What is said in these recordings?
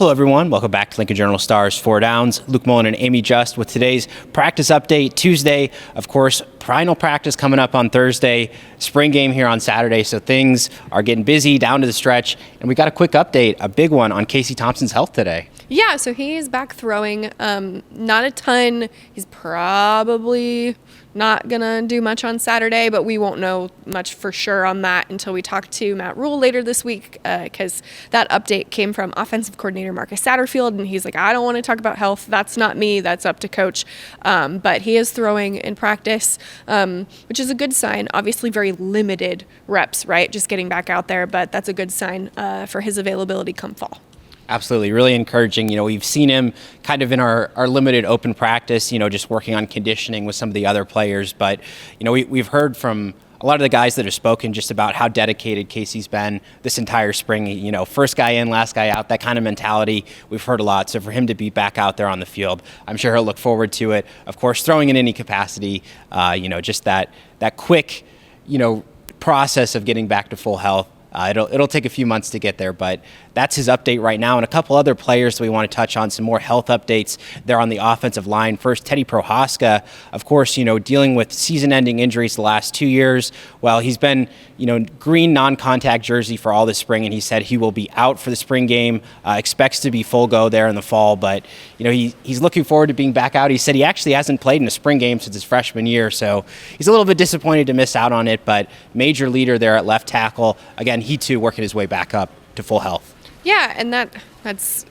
Hello everyone, welcome back to Lincoln Journal-Star's Four Downs. Luke Mullin and Amie Just with today's practice update Tuesday. Of course, final practice coming up on Thursday, spring game here on Saturday, so things are getting busy down to the stretch. And we got a quick update, a big one on Casey Thompson's health today. Yeah, so he's back throwing, not a ton. He's probably not gonna do much on Saturday, but we won't know much for sure on that until we talk to Matt Rule later this week, because that update came from offensive coordinator Marcus Satterfield, and he's like, I don't want to talk about health. That's not me. That's up to coach. But he is throwing in practice, which is a good sign. Obviously, very limited reps, right? Just getting back out there, but that's a good sign for his availability come fall. Absolutely, really encouraging. You know, we've seen him kind of in our limited open practice, you know, just working on conditioning with some of the other players. But, you know, we've heard from a lot of the guys that have spoken just about how dedicated Casey's been this entire spring. You know, first guy in, last guy out, that kind of mentality we've heard a lot. So for him to be back out there on the field, I'm sure he'll look forward to it. Of course, throwing in any capacity, you know, just that quick, you know, process of getting back to full health. It'll take a few months to get there, but that's his update right now. And a couple other players that we want to touch on, some more health updates there on the offensive line. First, Teddy Prohaska, of course, you know, dealing with season-ending injuries the last 2 years. Well, he's been, you know, green non-contact jersey for all this spring, and he said he will be out for the spring game, expects to be full go there in the fall. But, you know, he's looking forward to being back out. He said he actually hasn't played in a spring game since his freshman year, so he's a little bit disappointed to miss out on it, but major leader there at left tackle. Again, he too working his way back up to full health. Yeah, and that's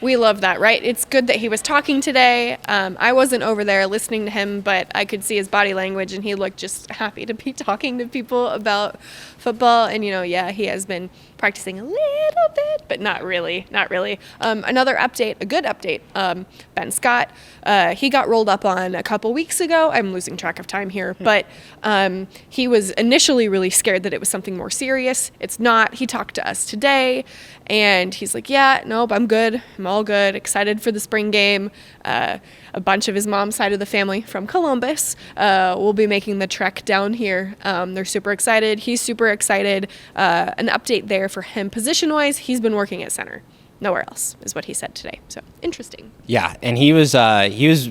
we love that, right? It's good that he was talking today. I wasn't over there listening to him, but I could see his body language, and he looked just happy to be talking to people about football. And, you know, yeah, he has been practicing a little bit, but not really. Another update, a good update, Ben Scott, he got rolled up on a couple weeks ago. I'm losing track of time here, but he was initially really scared that it was something more serious. It's not. He talked to us today, and he's like, yeah, nope, I'm good. I'm all good. Excited for the spring game. A bunch of his mom's side of the family from Columbus will be making the trek down here. They're super excited. He's super excited. An update there for him position-wise. He's been working at center. Nowhere else is what he said today. So interesting. Yeah, and he was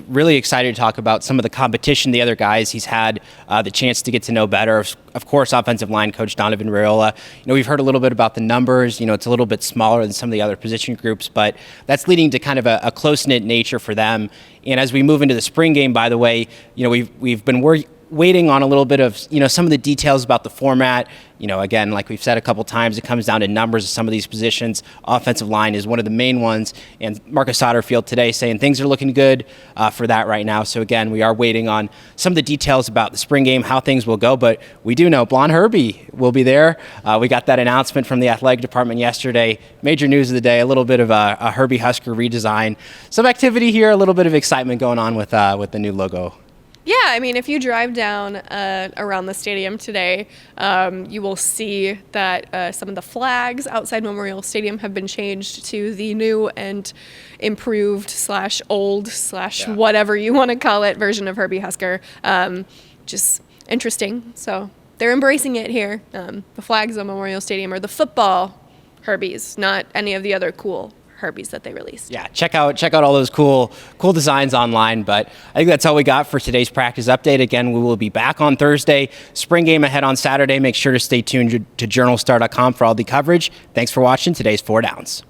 really excited to talk about some of the competition, the other guys he's had the chance to get to know better. Of course, offensive line coach Donovan Raiola. You know, we've heard a little bit about the numbers. You know, it's a little bit smaller than some of the other position groups, but that's leading to kind of a close-knit nature for them. And as we move into the spring game, by the way, you know, we've been waiting on a little bit of, you know, some of the details about the format. You know, again, like we've said a couple times, it comes down to numbers of some of these positions. Offensive line is one of the main ones. And Marcus Satterfield today saying things are looking good for that right now. So again, we are waiting on some of the details about the spring game, how things will go. But we do know Blonde Herbie will be there. We got that announcement from the athletic department yesterday. Major news of the day, a little bit of a Herbie Husker redesign. Some activity here, a little bit of excitement going on with the new logo. Yeah, I mean, if you drive down around the stadium today, you will see that some of the flags outside Memorial Stadium have been changed to the new and improved / old / whatever you want to call it version of Herbie Husker. Just interesting. So they're embracing it here. The flags on Memorial Stadium are the football Herbies, not any of the other cool Herbies that they released. Yeah, check out all those cool designs online. But I think that's all we got for today's practice update. Again, we will be back on Thursday. Spring game ahead on Saturday. Make sure to stay tuned to journalstar.com for all the coverage. Thanks for watching today's Four Downs.